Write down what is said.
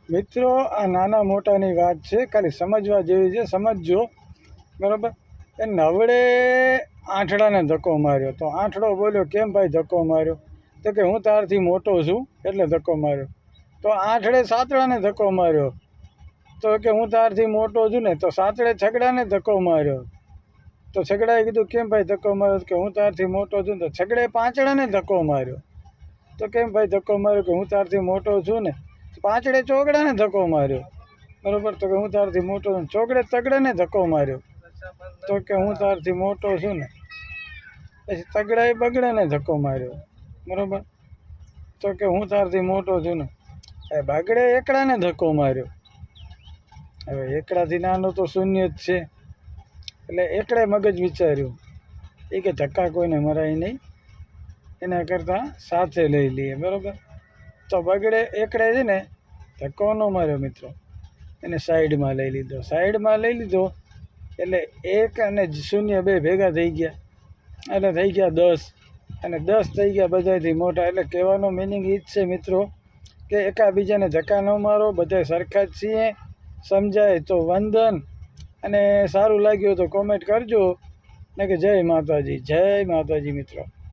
મિત્રો આ નાના મોટાની વાત છે, ખાલી સમજવા જેવી છે, સમજજો બરાબર. એ નવડે આંઠડાને ધક્કો માર્યો તો આંઠડો બોલ્યો, કેમ ભાઈ ધક્કો માર્યો? તો કે હું તારથી મોટો છું એટલે ધક્કો માર્યો. તો આંઠડે સાતડાને ધક્કો માર્યો તો કે હું તારથી મોટો છું ને. તો સાતડે છગડાને ધક્કો માર્યો તો છગડાએ કીધું, કેમ ભાઈ ધક્કો માર્યો? કે હું તારથી મોટો છું. તો છગડે પાંચડાને ધક્કો માર્યો તો કેમ ભાઈ ધક્કો માર્યો? કે હું તારથી મોટો છું ને. પાંચડે ચોગડાને ધક્કો માર્યો બરાબર. તો કે હું તારથી મોટો છું. ચોગડે તગડાને ધક્કો માર્યો તો કે હું તારથી મોટો છું ને. પછી તગડાએ બગડાને ધક્કો માર્યો બરાબર. તો કે હું તારથી મોટો છું ને. એ બગડે એકડાને ધક્કો માર્યો. હવે એકડાથી નાનો તો શૂન્ય જ છે, એટલે એકડે મગજ વિચાર્યું એ કે ધક્કા કોઈને મરાય નહીં, એના કરતાં સાથે લઈ લઈએ બરાબર. તો બગડે એકડે છે ને ધક્કો ન માર્યો મિત્રો, એને સાઈડમાં લઈ લીધો. સાઈડમાં લઈ લીધો એટલે 1 અને 0 બે ભેગા થઈ ગયા એટલે થઈ ગયા 10, અને 10 થઈ ગયા બધાથી મોટા. એટલે કહેવાનો મિનિંગ એ જ છે મિત્રો કે એકાબીજાને ધક્કા ન મારો, બધા સરખા જ છીએ. સમજાય તો વંદન, અને સારું લાગ્યું તો કોમેન્ટ કરજો ને કે જય માતાજી, જય માતાજી મિત્રો.